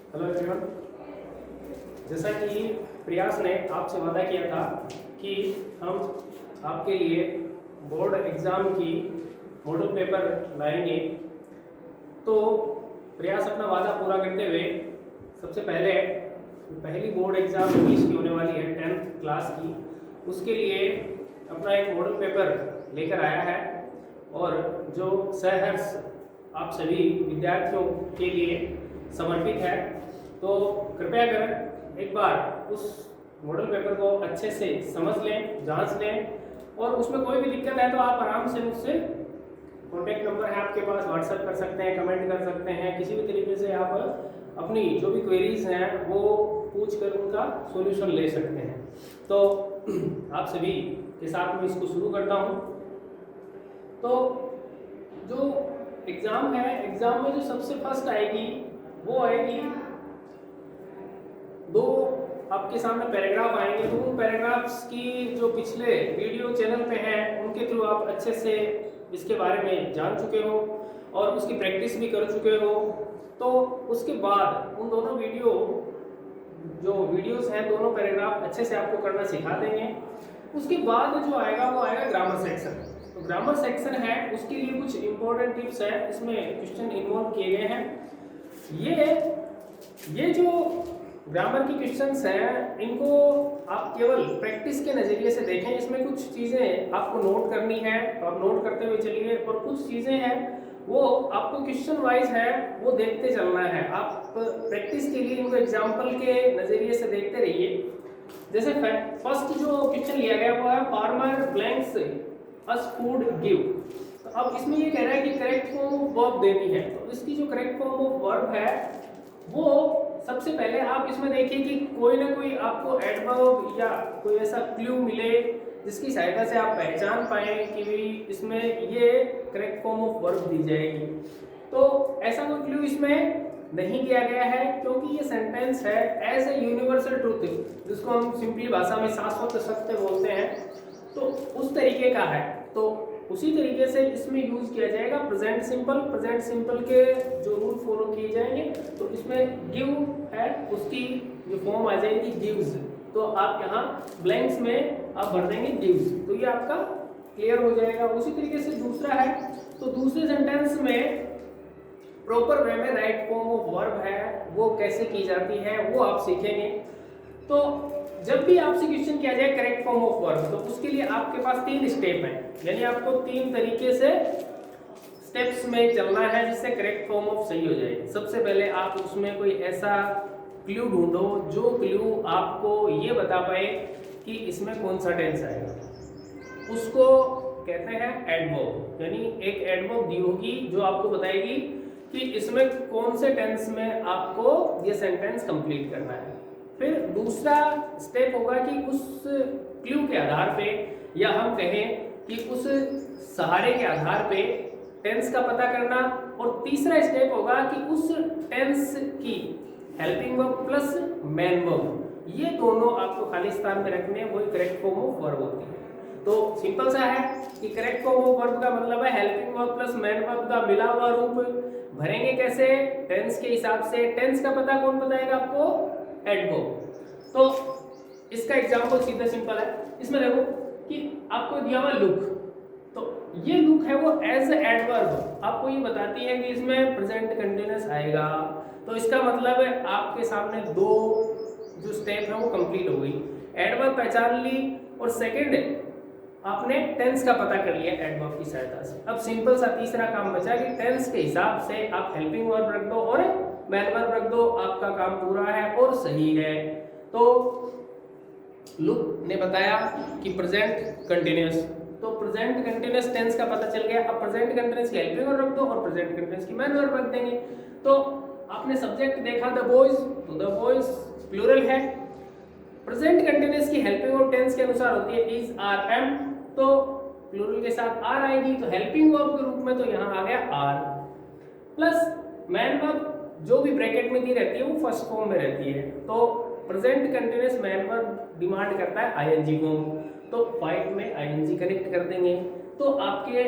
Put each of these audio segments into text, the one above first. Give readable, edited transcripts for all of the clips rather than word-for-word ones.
Hello everyone. जैसा कि प्रयास ने आपसे वादा किया था कि हम आपके लिए बोर्ड एग्ज़ाम की मॉडल पेपर लाएंगे, तो प्रयास अपना वादा पूरा करते हुए सबसे पहली बोर्ड एग्ज़ाम इंग्लिश की होने वाली है 10th क्लास की, उसके लिए अपना एक मॉडल पेपर लेकर आया है और जो सहर्ष आप सभी विद्यार्थियों के लिए समर्पित है। तो कृपया कर एक बार उस मॉडल पेपर को अच्छे से समझ लें, जांच लें, और उसमें कोई भी दिक्कत है तो आप आराम से मुझसे, कॉन्टैक्ट नंबर है आपके पास, व्हाट्सएप कर सकते हैं, कमेंट कर सकते हैं, किसी भी तरीके से आप अपनी जो भी क्वेरीज हैं वो पूछ कर उनका सॉल्यूशन ले सकते हैं। तो आप सभी के साथ में इसको शुरू करता हूँ। तो जो एग्ज़ाम है, एग्ज़ाम में जो सबसे फर्स्ट आएगी वो आएगी, दो आपके सामने पैराग्राफ आएंगे। तो उन पैराग्राफ्स की जो पिछले वीडियो चैनल पे हैं उनके थ्रू आप अच्छे से इसके बारे में जान चुके हो और उसकी प्रैक्टिस भी कर चुके हो। तो उसके बाद उन दोनों वीडियोस हैं, दोनों पैराग्राफ अच्छे से आपको करना सिखा देंगे। उसके बाद जो आएगा वो आएगा ग्रामर सेक्शन। तो ग्रामर सेक्शन है, उसके लिए कुछ इंपॉर्टेंट टिप्स हैं, इसमें क्वेश्चन इन्वॉल्व किए गए हैं। ये जो ग्रामर की क्वेश्चंस हैं इनको आप केवल प्रैक्टिस के नज़रिए से देखें। इसमें कुछ चीज़ें आपको नोट करनी है तो आप नोट करते हुए चलिए, और कुछ चीज़ें हैं वो आपको क्वेश्चन वाइज है वो देखते चलना है। आप प्रैक्टिस के लिए इनको एग्जाम्पल के नज़रिए से देखते रहिए। जैसे फर्स्ट जो क्वेश्चन लिया गया वो है फार्मर ब्लैंक्स अस फूड गिव। तो अब इसमें ये कह रहा है कि करेक्ट फॉर्म ऑफ वर्ब देनी है। तो इसकी जो करेक्ट फॉर्म ऑफ वर्ब है वो सबसे पहले आप इसमें देखिए कि कोई ना कोई आपको एडवर्ब या कोई ऐसा क्लू मिले जिसकी सहायता से आप पहचान पाए कि भाई इसमें ये करेक्ट फॉर्म ऑफ वर्ब दी जाएगी। तो ऐसा कोई क्लू इसमें नहीं दिया गया है, क्योंकि ये सेंटेंस है एज ए यूनिवर्सल ट्रूथ, जिसको हम सिंपली भाषा में शाश्वत सत्य बोलते हैं, तो उस तरीके का है। तो उसी तरीके से इसमें यूज किया जाएगा प्रेजेंट सिंपल। प्रेजेंट सिंपल के जो रूल फॉलो किए जाएंगे, तो इसमें गिव है, उसकी जो फॉर्म आ जाएगी गिव्स। तो आप यहाँ ब्लैंक्स में आप भर देंगे गिव्स, तो ये आपका क्लियर हो जाएगा। उसी तरीके से दूसरा है, तो दूसरे सेंटेंस में प्रॉपर वे में राइट फॉर्म ऑफ वर्ब है वो कैसे की जाती है वो आप सीखेंगे। तो जब भी आपसे क्वेश्चन किया जाए करेक्ट फॉर्म ऑफ वर्ब, तो उसके लिए आपके पास 3 स्टेप हैं, यानी आपको 3 तरीके से स्टेप्स में चलना है जिससे करेक्ट फॉर्म ऑफ सही हो जाए। सबसे पहले आप उसमें कोई ऐसा क्लू ढूंढो जो क्लू आपको ये बता पाए कि इसमें कौन सा टेंस आएगा। उसको कहते हैं एडवर्ब, यानी एक एडवर्ब दी होगी जो आपको बताएगी कि इसमें कौन से टेंस में आपको ये सेंटेंस कंप्लीट करना है। फिर दूसरा स्टेप होगा कि उस क्लू के आधार पे, या हम कहें कि उस सहारे के आधार पे टेंस का पता करना। और तीसरा स्टेप होगा कि उस टेंस की helping verb plus main verb, ये दोनों आपको खाली स्थान में रखने, वही करेक्ट फॉर्म ऑफ वर्ब होती है। तो सिंपल सा है कि करेक्ट फॉर्म ऑफ वर्ब का मतलब है helping verb plus main verb का मिला हुआ रूप। भरेंगे कैसे? टेंस के हिसाब से। टेंस का पता कौन बताएगा आपको? एडवर्ब। तो इसका एग्जांपल सीधा सिंपल है। इसमें देखो कि आपको दिया हुआ लुक, तो ये लुक है वो एज एडवर्ब आपको ये बताती है कि इसमें प्रेजेंट कंटिन्यूअस आएगा। तो इसका मतलब है आपके सामने 2 जो स्टेप है वो कंप्लीट हो गई। एडवर्ब पहचान ली और सेकंड आपने टेंस का पता कर लिया एडवर्ब की सहायता से। अब सिंपल सा तीसरा काम बचा कि टेंस के हिसाब से आप हेल्पिंग वर्ब रख दो और मेन वर्ब रख दो, आपका काम पूरा है और सही है। तो लुक ने बताया कि प्रेजेंट कंटिन्यूअस, तो प्रेजेंट कंटिन्यूअस टेंस का पता चल गया। अब प्रेजेंट कंटिन्यूअस की हेल्पिंग वर्ब रख दो और प्रेजेंट कंटिन्यूअस की मेन वर्ब रख देंगे। तो आपने सब्जेक्ट देखा द बॉयज, तो द बॉयज प्लूरल है। प्रेजेंट कंटिन्यूअस की हेल्पिंग वर्ब टेंस के अनुसार होती है इज, आर, एम, तो प्लूरल के साथ आर आएगी। तो हेल्पिंग वर्ब के रूप में तो यहाँ आ गया आर, प्लस मेन वर्ब जो भी ब्रैकेट में दी रहती है वो फर्स्ट फॉर्म में रहती है। तो present continuous main verb demand करता है आईएनजी फॉर्म, तो फाइट में आईएनजी कनेक्ट कर देंगे। तो आपके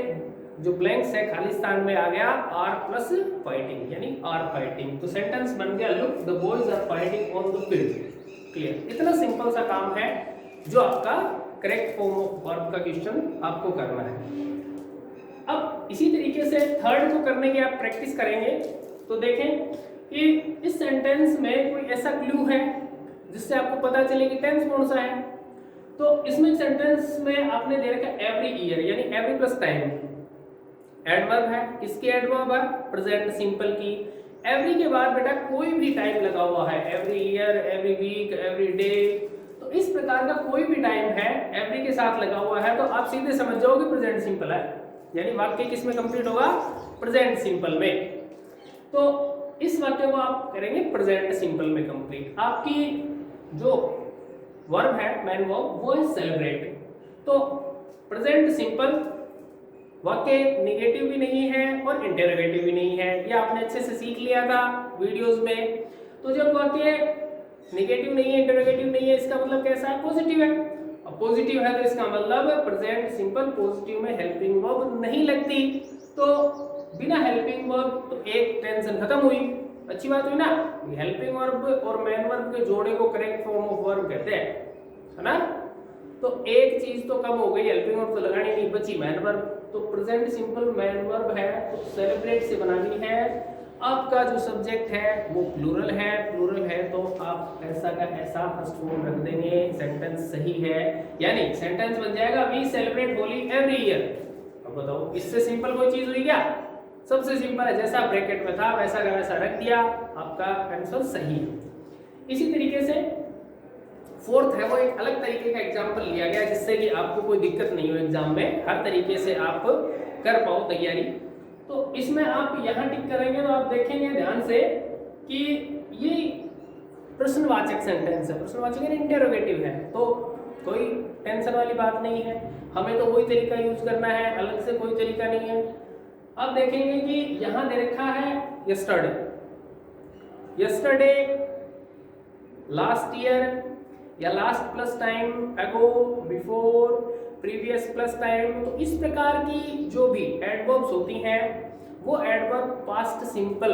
जो ब्लैंक्स है खालिस्तान में आ गया आर प्लस फाइटिंग, यानी आर फाइटिंग। तो सेंटेंस बन गया look the boys are fighting on the field. Clear? इतना सिंपल सा काम है जो आपका करेक्ट फॉर्म ऑफ वर्ब का क्वेश्चन आपको करना है। अब इसी तरीके से थर्ड को करने की आप प्रैक्टिस करेंगे तो देखें कि इस सेंटेंस में कोई ऐसा क्लू है जिससे आपको पता चले कि टेंस कौन सा है। तो इसमें सेंटेंस में आपने दे रखा एवरी ईयर, यानी एवरी प्लस टाइम एडवर्ब है। किसकी एडवर्ब है? प्रेजेंट सिंपल की। एवरी के बाद बेटा कोई भी टाइम लगा हुआ है, every year, every week, every day, तो इस प्रकार का कोई भी टाइम है एवरी के साथ लगा हुआ है तो आप सीधे समझ जाओगे प्रेजेंट सिंपल है, यानी वाक्य किस में कंप्लीट होगा? प्रेजेंट सिंपल में। तो इस वाक्य को आप करेंगे प्रेजेंट सिंपल में कंप्लीट। आपकी जो वर्ब है मेन वर्ब वो है सेलिब्रेट। तो प्रेजेंट सिंपल वाक्य नेगेटिव भी नहीं है और इंटरोगेटिव भी नहीं है, ये आपने अच्छे से सीख लिया था वीडियोस में। तो जब वाक्य नेगेटिव नहीं है, इंटरोगेटिव नहीं है, इसका मतलब कैसा है? पॉजिटिव है। अब पॉजिटिव है तो इसका मतलब प्रेजेंट सिंपल पॉजिटिव में हेल्पिंग वर्ब नहीं लगती। तो बिना हेल्पिंग वर्ब तो एक टेंशन खत्म हुई, अच्छी बात हुई ना। हेल्पिंग वर्ब और मेन वर्ब के जोड़े को करेक्ट फॉर्म ऑफ वर्ब कहते हैं, है ना। तो एक चीज तो कम हो गई, हेल्पिंग वर्ब तो लगानी नहीं, बची मेन वर्ब। तो प्रेजेंट सिंपल मेन वर्ब है तो सेलिब्रेट से बनानी है। आपका जो सब्जेक्ट है वो प्लूरल है, प्लूरल है तो आप ऐसा का ऐसा फर्स्ट फॉर्म रख देंगे, सेंटेंस सही है, यानी सेंटेंस बन जाएगा we celebrate Holi every year. अब बताओ इससे सिंपल कोई चीज हुई क्या? सबसे सिंपल है, जैसा ब्रैकेट में था वैसा का वैसा रख दिया, आपका आंसर सही है। इसी तरीके से फोर्थ है वो एक अलग तरीके का एग्जाम्पल लिया गया जिससे कि आपको कोई दिक्कत नहीं हो एग्जाम में, हर तरीके से आप कर पाओ तैयारी। तो इसमें आप यहाँ टिक करेंगे तो आप देखेंगे ध्यान से कि ये प्रश्नवाचक सेंटेंस है, प्रश्नवाचक यानी इंटरोगेटिव है, तो कोई टेंशन वाली बात नहीं है, हमें तो वही तरीका यूज करना है, अलग से कोई तरीका नहीं है। अब देखेंगे कि यहाँ दे रखा है यस्टरडे, यस्टरडे, लास्ट ईयर या लास्ट प्लस टाइम, अगो, बिफोर, प्रीवियस प्लस टाइम। तो इस प्रकार की जो भी एडवर्ब्स होती हैं वो एडवर्ब पास्ट सिंपल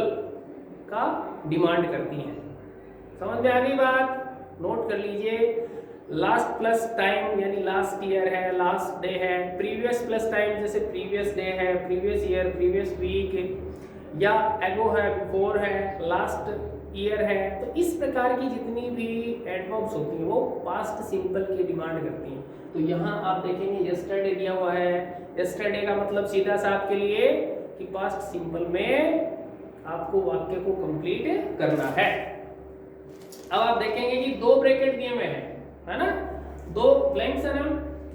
का डिमांड करती हैं। समझ में आ गई बात? नोट कर लीजिए। लास्ट प्लस टाइम यानी लास्ट ईयर है, लास्ट डे है। प्रीवियस प्लस टाइम जैसे प्रीवियस डे है, प्रीवियस ईयर, प्रीवियस वीक, या एगो है, बिफोर है, लास्ट ईयर है। तो इस प्रकार की जितनी भी एडवर्ब्स होती हैं वो पास्ट सिंपल की डिमांड करती हैं। तो यहाँ आप देखेंगे यस्टरडे दिया हुआ है, यस्टरडे का मतलब सीधा सा आपके लिए कि पास्ट सिंपल में आपको वाक्य को कंप्लीट करना है। अब आप देखेंगे कि दो ब्रैकेट दिए हुए हैं, है ना, दो ब्लैंक्स है ना,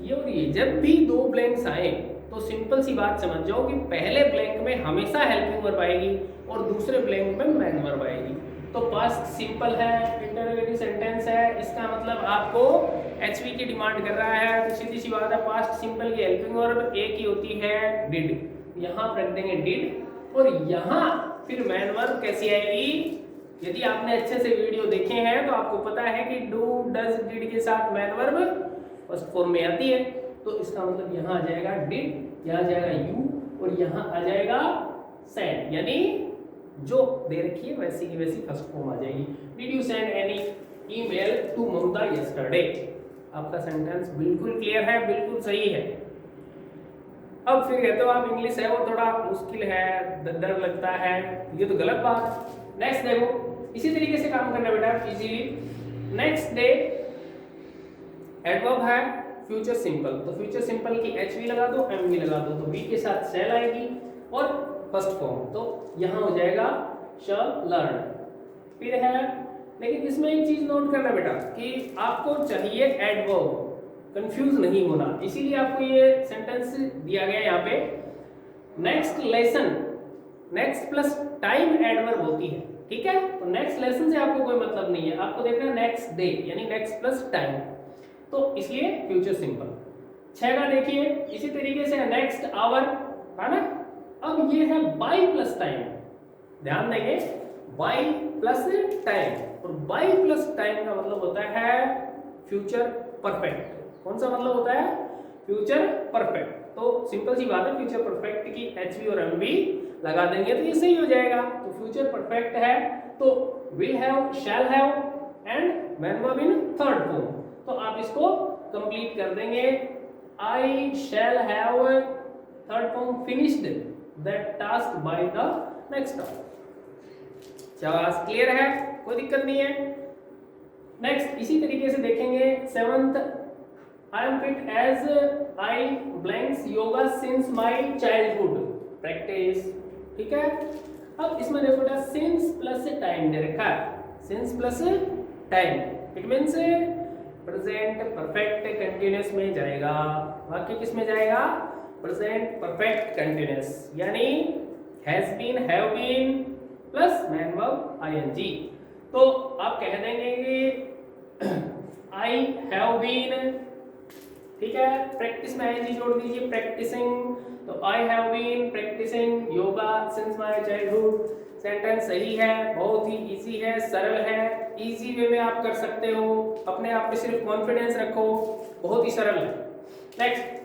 ये और ये। जब भी दो ब्लैंक्स आए तो सिंपल सी बात समझ जाओ कि पहले ब्लैंक में हमेशा हेल्पिंग वर्ब आएगी और दूसरे ब्लैंक में मेन वर्ब आएगी। तो पास्ट सिंपल है, इंटरोगेटिव सेंटेंस है, इसका मतलब आपको एचवी की डिमांड कर रहा है। तो सीधी सी बात है, पास्ट सिंपल की हेल्पिंग वर्ब एक ही होती है डिड, यहाँ रख देंगे डिड, और यहाँ फिर मेन वर्ब कैसी आएगी? यदि आपने अच्छे से वीडियो देखे हैं तो आपको पता है कि डू, डज, डिड के साथ मेन वर्ब फर्स्ट फॉर्म में आती है। तो इसका मतलब यहाँ आ जाएगा डिड, यहाँ आ जाएगा यू, और यहाँ आ जाएगा सेंड, यानी जो दे रखी है वैसी की वैसी फर्स्ट फॉर्म आ जाएगी। Did you send any email to Mamata yesterday? आपका सेंटेंस बिल्कुल क्लियर है, बिल्कुल सही है। अब फिर कहते हो आप इंग्लिश है वो थोड़ा मुश्किल है, डर लगता है, ये तो गलत बात है। नेक्स्ट देखो, इसी तरीके से काम करना बेटा इजीली। नेक्स्ट डे एडवर्ब है फ्यूचर सिंपल, तो फ्यूचर सिंपल की एच वी लगा दो, एम वी लगा दो, तो वी के साथ सेल आएगी और फर्स्ट फॉर्म, तो यहाँ हो जाएगा शैल लर्न। फिर है, लेकिन इसमें एक चीज नोट करना बेटा कि आपको चाहिए एडवर्ब, कंफ्यूज नहीं होना, इसीलिए आपको ये सेंटेंस दिया गया यहाँ पे। Next lesson, next plus time adverb होती है, ठीक है। तो नेक्स्ट लेसन से आपको कोई मतलब नहीं है, आपको देखना है नेक्स्ट डे यानी नेक्स्ट प्लस टाइम, तो इसलिए फ्यूचर सिंपल। 6 का देखिए इसी तरीके से नेक्स्ट आवर, है ना। अब ये है बाई प्लस टाइम, ध्यान देंगे, बाई प्लस टाइम, और बाई प्लस टाइम का मतलब होता है फ्यूचर परफेक्ट। कौन सा मतलब होता है? Future perfect. तो सिंपल सी बात है, फ्यूचर परफेक्ट की एच और एम बी लगा देंगे तो ये सही हो जाएगा। तो फ्यूचर परफेक्ट है तो will have, shall have and main verb in third form. तो आप इसको कंप्लीट कर देंगे, I shall have third form finished that task by the next task. शाबाश, क्लियर है, कोई दिक्कत नहीं है। नेक्स्ट इसी तरीके से देखेंगे 7th, I am fit as I blanks yoga since my childhood practice. ठीक है, अब इसमें देखो बेटा सिंस प्लस टाइम दे रखा है, since plus time, it means present perfect continuous में जाएगा। वाक्य किस में जाएगा? प्रेजेंट परफेक्ट कंटीन्यूअस, यानी has been, have been plus main verb ING. तो आप कह देंगे कि आई हैव बीन, ठीक है, प्रैक्टिस में आईएनजी जोड़ दीजिए, प्रैक्टिसिंग, तो I have been practising yoga since my childhood. Sentence सही है, बहुत ही इजी है, सरल है, इजी वे में आप कर सकते हो, अपने आप पे सिर्फ कॉन्फिडेंस रखो, बहुत ही सरल है। नेक्स्ट,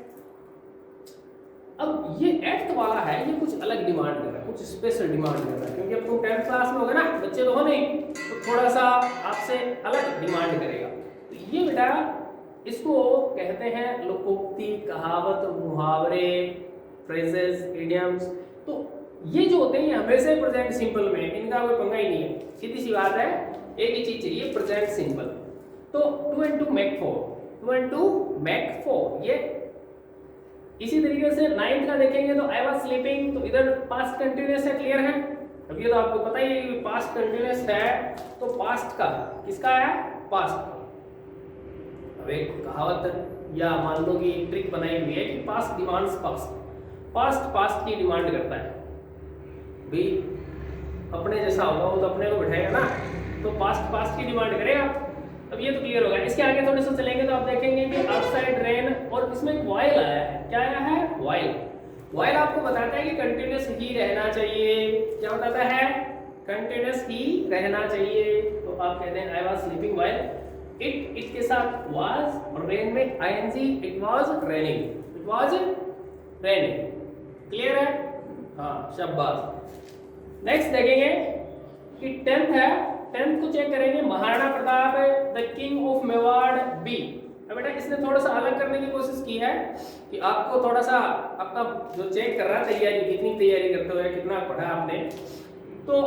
अब ये एट्थ वाला है, ये कुछ अलग डिमांड कर रहा है, कुछ स्पेशल डिमांड कर रहा है, क्योंकि अब तुम 10th क्लास में होगे ना, बच्चे तो हो नहीं, तो थोड़ा सा आपसे अलग डिमांड करेगा। तो ये बेटा इसको कहते हैं लोकोक्ति, कहावत, मुहावरे, फ्रेजेस, इडियम्स। तो ये जो होते हैं ये हमेशा प्रेजेंट सिंपल में, इनका कोई पंगा ही नहीं है, सीधी सी बात है, एक ही चीज चाहिए, प्रेजेंट सिंपल। तो 2 and 2 make 4, 2 and 2 make 4, ये इसी तरीके से 9th का देखेंगे तो आई वाज स्लीपिंग, तो इधर पास्ट कंटिन्यूअस है, क्लियर है। अब ये तो आपको पता ही है कि पास्ट कंटिन्यूअस है, तो पास्ट का किसका है? पास्ट का। अब एक कहावत या मान लो कि एक ट्रिक बनाई हुई है कि past demands past, past past की डिमांड करता है भी, अपने जैसा होगा वो तो अपने को बिठाएगा ना, तो पास्ट पास्ट की डिमांड करेगा। अब ये तो क्लियर होगा। इसके आगे थोड़े से चलेंगे तो आप देखेंगे कि आउटसाइड रेन, और इसमें एक वाइल आया है, क्या आया है? वाइल। वाइल आपको बताता है कि कंटिन्यूअस ही रहना चाहिए। क्या बताता है? कंटिन्यूअस ही रहना चाहिए। तो आप कहते हैं I was sleeping while it के साथ वाज, और रेन में ING, it was raining, it was raining. Clear है? हाँ, शाबाश। नेक्स्ट देखेंगे कि 10th है, 10th को चेक करेंगे, Maharana Pratap the king of Mewar be. अब बेटा इसने थोड़ा सा अलग करने की कोशिश की है कि आपको थोड़ा सा आपका जो चेक कर रहा है तैयारी, कितनी तैयारी करते हुए, कितना पढ़ा आपने, तो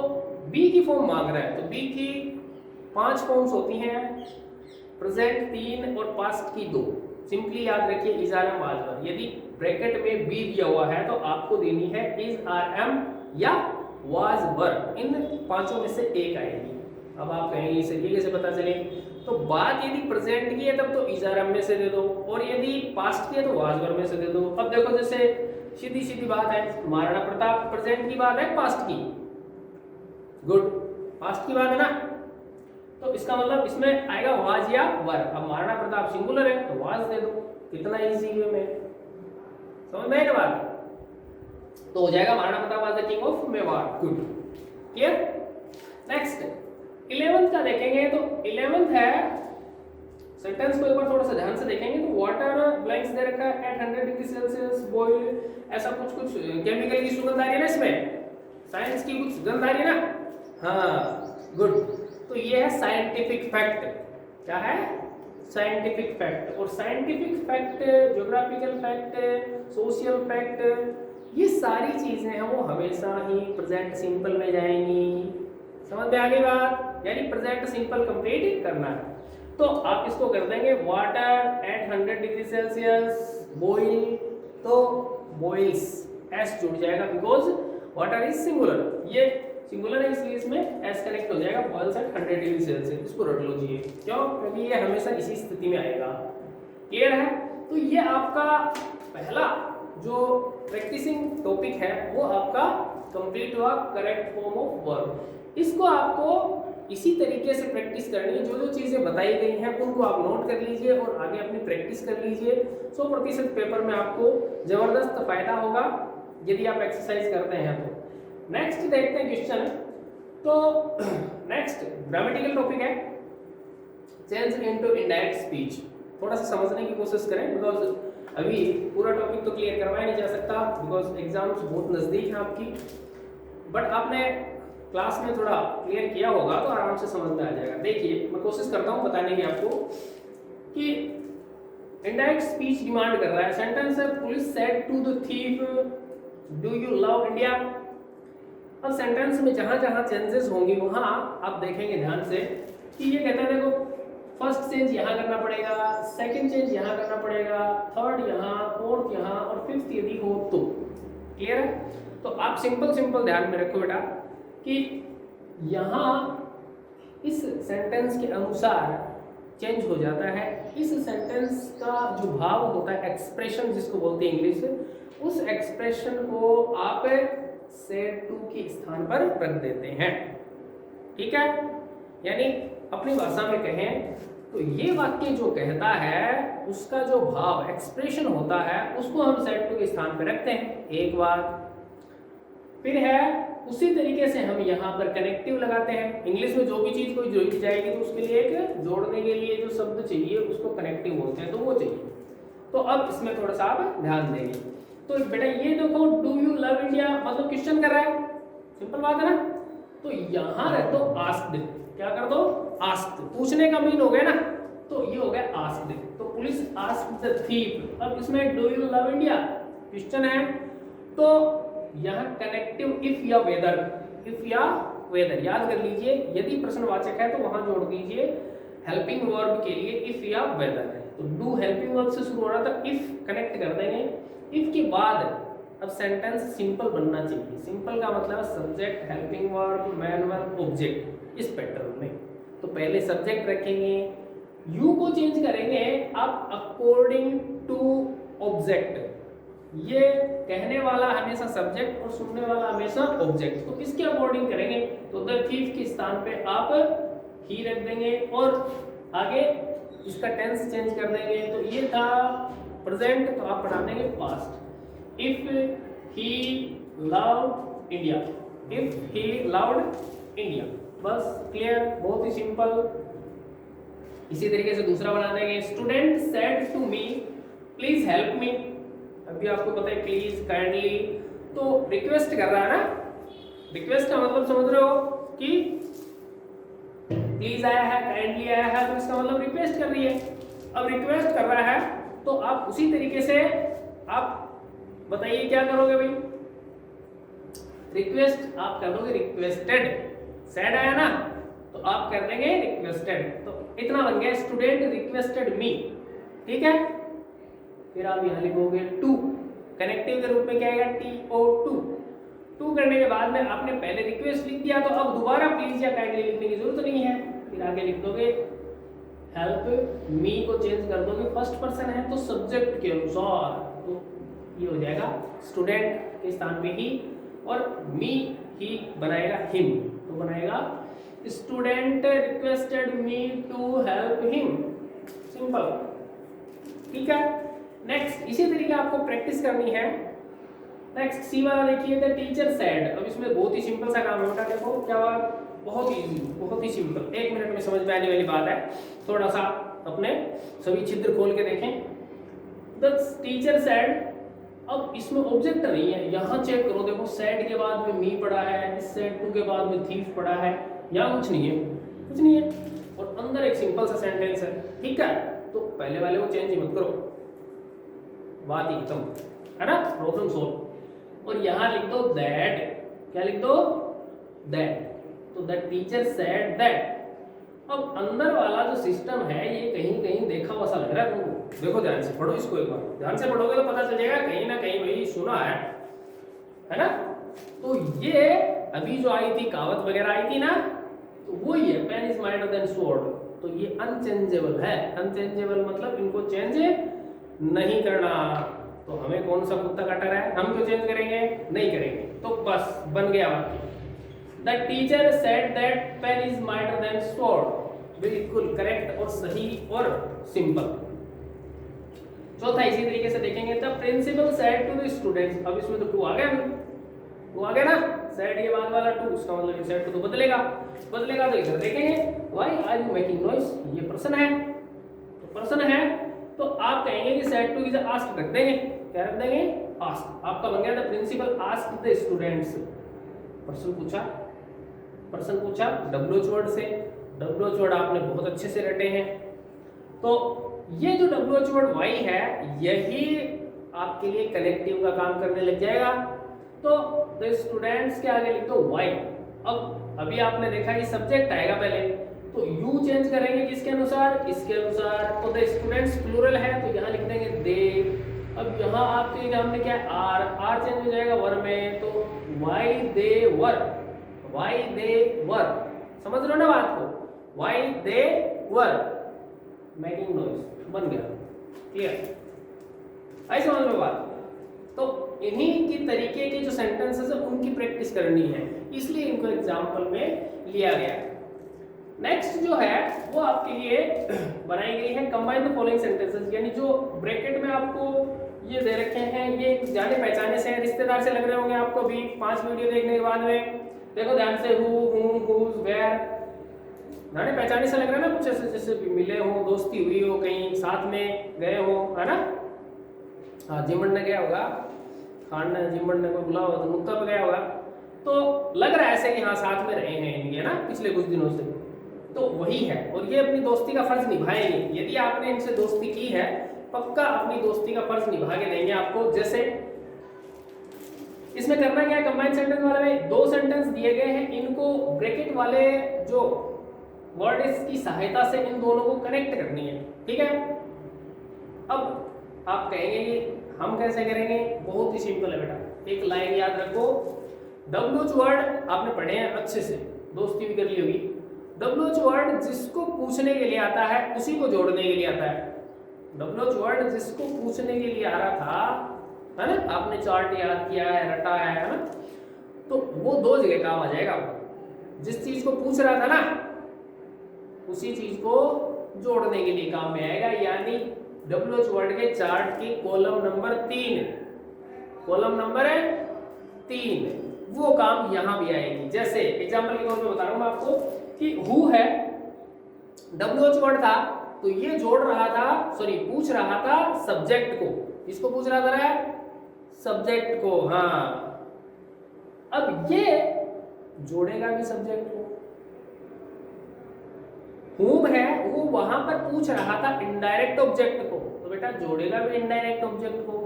बी की फॉर्म मांग रहा है। तो बी की 5 फॉर्म्स होती हैं, प्रेजेंट 3 और पास्ट की 2। सिंपली याद रखिए is are am was were. यदि ब्रैकेट में बी दिया हुआ है तो आपको देनी है इज आर एम या वाज वर, इन 5 में से एक आएगी। अब आप कहेंगे इसे ये कैसे पता चले? तो बात यदि प्रेजेंट की है तब तो इज आर एम में से दे दो, और यदि पास्ट की है तो वाज वर में से दे दो। अब देखो जैसे सीधी सीधी बात है, महाराणा प्रताप प्रेजेंट की बात है, पास्ट की, गुड, पास्ट की बात है ना, तो इसका मतलब इसमें आएगा वाज या वर। अब महाराणा प्रताप सिंगुलर है तो वाज दे दो, कितना इजी वे में, समझ में आएगा बात? तो हो जाएगा Maharana Pratap was the king of Mewar, good, clear. Next 11th का देखेंगे तो 11th है, सेंटेंस को एक बार थोड़ा सा ध्यान से देखेंगे तो वाटर ब्लैंक्स दे रखा है एट 100 डिग्री सेल्सियस बॉइल, ऐसा कुछ केमिकल की सुगंध आ रही है ना इसमें, साइंस की कुछ सुगंध आ रही है ना, हाँ गुड। तो ये है साइंटिफिक फैक्ट। क्या है? Scientific fact. और scientific fact, geographical fact, social fact, ये सारी चीजें हैं वो हमेशा ही प्रेजेंट सिंपल में जाएंगी। समझ में आ गई बात? यानी प्रेजेंट सिंपल कंप्लीट करना है। तो आप इसको कर देंगे water at 100 degree Celsius boil, तो बॉइल्स एस जुड़ जाएगा बिकॉज वाटर इज सिंगुलर, ये सिंगुलर है इसलिए इसमें एस कनेक्ट हो जाएगा, बॉइल्स एट 100 डिग्री सेल्सियस। इसको रट लो जी, क्यों? क्योंकि ये हमेशा इसी स्थिति में आएगा। क्लियर है? तो ये आपका पहला जो प्रैक्टिसिंग टॉपिक है वो आपका कंप्लीट हुआ, करेक्ट फॉर्म ऑफ वर्ब। इसको आपको इसी तरीके से प्रैक्टिस करनी है, जो जो चीज़ें बताई गई हैं उनको आप नोट कर लीजिए और आगे अपनी प्रैक्टिस कर लीजिए। 100% पेपर में आपको ज़बरदस्त फायदा होगा यदि आप एक्सरसाइज करते हैं तो। नेक्स्ट देखते हैं क्वेश्चन। तो नेक्स्ट ग्रामेटिकल टॉपिक है, चेंज इनटू इनडायरेक्ट स्पीच। थोड़ा सा समझने की कोशिश करें बिकॉज अभी पूरा टॉपिक तो क्लियर करवाया नहीं जा सकता बिकॉज एग्जाम्स बहुत नज़दीक हैं आपकी, बट आपने क्लास में थोड़ा क्लियर किया होगा तो आराम से समझ में आ जाएगा। देखिए मैं कोशिश करता हूँ बताने की आपको कि इनडायरेक्ट स्पीच डिमांड कर रहा है। सेंटेंस है police said to the thief do you love India. अब सेंटेंस में जहां जहां चेंजेस होंगी वहां आप देखेंगे ध्यान से कि ये कहता है देखो फर्स्ट चेंज यहाँ करना पड़ेगा, सेकंड चेंज यहाँ करना पड़ेगा, थर्ड यहाँ, फोर्थ यहाँ और फिफ्थ यदि हो तो। क्लियर है? तो आप सिंपल सिंपल ध्यान में रखो बेटा कि यहाँ इस सेंटेंस के अनुसार चेंज हो जाता है। इस सेंटेंस का जो भाव होता है एक्सप्रेशन जिसको बोलते हैं इंग्लिश, उस एक्सप्रेशन को आप सेड टू के स्थान पर रख देते हैं। ठीक है? यानी अपनी भाषा में कहें तो ये वाक्य जो कहता है उसका जो भाव एक्सप्रेशन होता है उसको हम सेड टू के स्थान पर रखते हैं। एक बात फिर है उसी तरीके से हम यहाँ पर कनेक्टिव लगाते हैं। इंग्लिश में जो भी चीज कोई जोड़ी जाएगी तो उसके लिए एक जोड़ने के लिए जो शब्द चाहिए उसको कनेक्टिव बोलते हैं, तो वो चाहिए। तो अब इसमें थोड़ा सा आप ध्यान देंगे। तो बेटा ये देखो डू यू लव इंडिया मतलब क्वेश्चन कर रहा है, सिंपल बात है ना। तो यहाँ रख दो आस्क्ड, क्या कर दो आस्क्ड, पूछने का मीन हो गया ना, तो ये हो गया आस्क्ड। तो पुलिस आस्क्ड द थीफ। अब इसमें do you love India question है तो यहाँ कनेक्टिव इफ या वेदर, इफ या वेदर याद कर लीजिए। यदि प्रश्नवाचक है तो वहां जोड़ दीजिए हेल्पिंग वर्ब के लिए इफ या वेदर है। तो डू हेल्पिंग वर्ब से शुरू हो रहा था, इफ कनेक्ट कर देंगे। इफ के बाद अब सेंटेंस सिंपल बनना चाहिए। सिंपल का मतलब subject, helping verb, man verb, object, इस पैटर्न में। तो पहले सब्जेक्ट रखेंगे, यू को चेंज करेंगे आप अकॉर्डिंग टू ऑब्जेक्ट। ये कहने वाला हमेशा सब्जेक्ट और सुनने वाला हमेशा ऑब्जेक्ट। तो किसके अकॉर्डिंग करेंगे तो द थीफ के स्थान पे आप ही रख देंगे और आगे इसका टेंस चेंज कर देंगे। तो ये था प्रेजेंट, तो आप बढ़ा देंगे past. If he loved India, if he loved India, बस क्लियर, बहुत ही सिंपल। इसी तरीके से दूसरा बना देंगे student said to me please help me. अभी आपको पता है प्लीज, काइंडली, तो रिक्वेस्ट कर रहा है ना। रिक्वेस्ट का मतलब समझ रहे हो कि प्लीज आया है, काइंडली आया है, तो इसका मतलब रिक्वेस्ट कर रही है। अब रिक्वेस्ट कर रहा है तो आप उसी तरीके से आप बताइए क्या करोगे भाई। रिक्वेस्ट आप कर दोगे रिक्वेस्टेड, सेड आया ना तो आप कर देंगे रिक्वेस्टेड। तो इतना बन गया स्टूडेंट रिक्वेस्टेड मी। ठीक है? फिर आप यहाँ लिखोगे टू, कनेक्टिव के रूप में क्या आएगा TO2। टू करने के बाद में आपने पहले रिक्वेस्ट लिख दिया तो अब दोबारा प्लीज या काइंडली लिखने की जरूरत नहीं है। फिर आगे लिख दोगे हेल्प मी को चेंज कर दोगे, फर्स्ट पर्सन है तो सब्जेक्ट के अनुसार, तो ये हो जाएगा स्टूडेंट के स्थान पे ही, और मी ही बनाएगा हिम, तो बनाएगा student requested me to help him. Simple. ठीक है? नेक्स्ट इसी तरीके आपको प्रैक्टिस करनी है। नेक्स्ट सी वाला देखिए द टीचर सेड। अब इसमें बहुत ही सिंपल सा काम होता है। देखो क्या हुआ, बहुत इजी, बहुत ही सिंपल, 1 मिनट में समझ में आने वाली बात है। थोड़ा सा अपने सभी छिद्र खोल के देखें। द टीचर सेड, अब इसमें ऑब्जेक्ट नहीं है, यहाँ चेक करो, देखो सेड के बाद में मी पड़ा है, इस सेड टू के बाद में थीफ पड़ा है, यहाँ कुछ नहीं है, कुछ नहीं है, और अंदर एक सिंपल सा सेंटेंस है। ठीक है? तो पहले वाले को चेंज ही मत करो, बात ही खत्म है ना, प्रॉब्लम सोल्व। और यहाँ लिख दो दैट, क्या लिख दो दैट, तो द टीचर सेड दैट। अब अंदर वाला जो सिस्टम है ये कहीं कहीं देखा हुआ सा लग रहा है तुमको। देखो ध्यान से पढ़ो इसको, एक बार ध्यान से पढ़ोगे तो पता चलेगा कहीं ना कहीं भाई सुना है ना। तो ये अभी जो आई थी कहावत वगैरह आई थी ना, तो वो ही है pen is mightier than sword. तो ये अनचेंजेबल है। अनचेंजेबल मतलब इनको चेंज नहीं करना। तो हमें कौन सा कुत्ता काटा रहा है, हम क्यों चेंज करेंगे, नहीं करेंगे। तो बस बन गया वाक्य the teacher said that pen is mightier than sword. बिल्कुल करेक्ट और सही और सिंपल। चौथा इसी तरीके से देखेंगे the principal said to the students. अब इसमें तो टू आ गया, टू आ गया ना, सेड के बाद वाला टू, उसका मतलब सेड टू तो बदलेगा, बदलेगा तो इधर देखेंगे why are you making noise, ये प्रश्न है, तो प्रश्न है तो आप कहेंगे कि सेड टू इज आस्क्ड रख देंगे, क्या रख देंगे, आस्क्ड। आपका बन गया था प्रिंसिपल आस्क्ड द स्टूडेंट्स, प्रश्न पूछा डब्ल्यूएच वर्ड से। डब्ल्यूएच वर्ड आपने बहुत अच्छे से रटे हैं। तो ये जो डब्ल्यूएच वर्ड वाई है यही आपके लिए कनेक्टिव का काम करने लग जाएगा। तो द स्टूडेंट्स के आगे लिख दो वाई। अब अभी आपने देखा कि सब्जेक्ट आएगा पहले, तो यू चेंज करेंगे किसके अनुसार, इसके अनुसार। तो द स्टूडेंट्स प्लूरल है तो यहाँ लिख देंगे दे। अब यहाँ आपके एग्जाम में क्या है, आर, आर चेंज हो जाएगा वर में, तो why they were, why they वर। समझ रहे हो ना बात को, why they were making noise, बन गया, क्लियर, आई समझ लो बात। तो इन्हीं की तरीके के जो सेंटेंसेस है उनकी प्रैक्टिस करनी है, इसलिए इनको एग्जाम्पल में लिया गया। नेक्स्ट जो है वो आपके लिए बनाई गई है कंबाइन द फॉलोइंग सेंटेंसेस, यानी जो ब्रैकेट में आपको ये दे रखे हैं ये जाने पहचाने से रिश्तेदार से लग रहे होंगे आपको भी 5 वीडियो देखने के बाद में। देखो ध्यान से, हु, हूम, हुज, वेयर, जाने पहचाने से लग रहा है ना, कुछ ऐसे जैसे भी मिले हो, दोस्ती हुई हो, कहीं साथ में गए हो, है ना। हाँ, जिमन ने गया होगा, खान ने जिमन ने को बुला होगा तो नुक्ता पे गया होगा, तो लग रहा है ऐसे कि हाँ साथ में रहे हैं इनके ना पिछले कुछ दिनों से, तो वही है। और ये अपनी दोस्ती का फर्ज निभाएंगे, यदि आपने इनसे दोस्ती की है पक्का अपनी दोस्ती का फर्ज निभा के देंगे आपको। जैसे इसमें करना क्या है, कंबाइंड सेंटेंस वाले में 2 सेंटेंस दिए गए हैं, इनको ब्रैकेट वाले जो वर्ड की सहायता से इन दोनों को कनेक्ट करनी है, ठीक है। अब आप कहेंगे कि हम कैसे करेंगे, बहुत ही सिंपल है बेटा। एक लाइन याद रखो, डब्ल्यूएच वर्ड आपने पढ़े हैं अच्छे से, दोस्ती भी कर ली होगी। डब्ल्यूएच वर्ड जिसको पूछने के लिए आता है उसी को जोड़ने के लिए आता है। डब्ल्यूएच वर्ड जिसको पूछने के लिए आ रहा था, है ना, आपने चार्ट याद किया है, रटा है ना, तो वो 2 जगह काम आ जाएगा। जिस चीज को पूछ रहा था ना उसी चीज को जोड़ने के लिए काम में आएगा, यानी डब्ल्यूएच वर्ड के चार्ट की कॉलम नंबर 3, कॉलम नंबर 3 वो काम यहां भी आएगी। जैसे एग्जांपल के तौर पे बता रहा हूं मैं आपको कि हु है, डब्ल्यूएच वर्ड था तो ये जोड़ रहा था, सॉरी पूछ रहा था सब्जेक्ट को। किसको पूछ रहा था, सब्जेक्ट को, हाँ। अब ये जोड़ेगा भी सब्जेक्ट को। हुम है वो वहां पर पूछ रहा था इनडायरेक्ट ऑब्जेक्ट को, तो बेटा जोड़ेगा भी इनडायरेक्ट ऑब्जेक्ट को।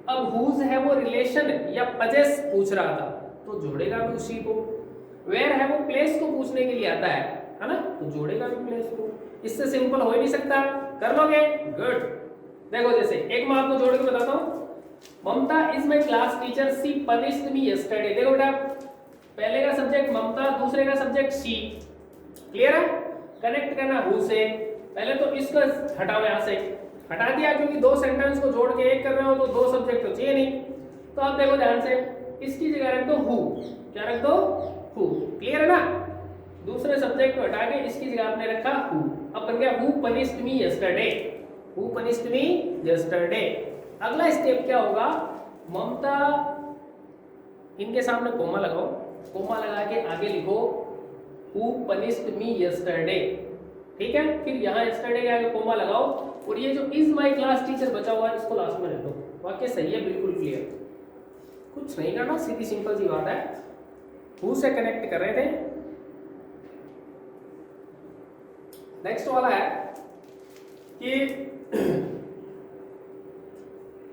अब हुज है वो रिलेशन या पजेस पूछ रहा था तो जोड़ेगा भी उसी को। वेयर है वो प्लेस को पूछने के लिए आता है ना, तो जोड़ेगा भी प्लेस को। इससे सिंपल हो ही नहीं सकता, कर लोगे, गुड। देखो जैसे एक मैं आपको जोड़ के बताता हूं, Mamta is my class teacher, she punished me yesterday. देखो बेटा पहले का सब्जेक्ट ममता, दूसरे का सब्जेक्ट सी, क्लियर है। कनेक्ट करना हु से, पहले तो इसको हटाओ, यहां से हटा दिया क्योंकि 2 सेंटेंस को जोड़ के एक कर रहे हो तो 2 सब्जेक्ट तो चाहिए नहीं। तो आप देखो ध्यान से, इसकी जगह रख दो हु, क्या रख दो, हु, क्लियर है ना। दूसरे सब्जेक्ट को हटा के इसकी जगह आपने रखा हु। अब बन गया who punished me yesterday, who punished me yesterday. अगला स्टेप क्या होगा, ममता, इनके सामने कोमा लगाओ, कोमा लगा के आगे लिखो हु पनिश्ड मी यस्टरडे, ठीक है। फिर यहाँ यस्टरडे के आगे कोमा लगाओ और ये जो इज माय क्लास टीचर बचा हुआ है इसको लास्ट में रख दो। वाक्य सही है, बिल्कुल क्लियर, कुछ नहीं करना, सीधी सिंपल सी बात है। हु से कनेक्ट कर रहे थे। नेक्स्ट वाला है कि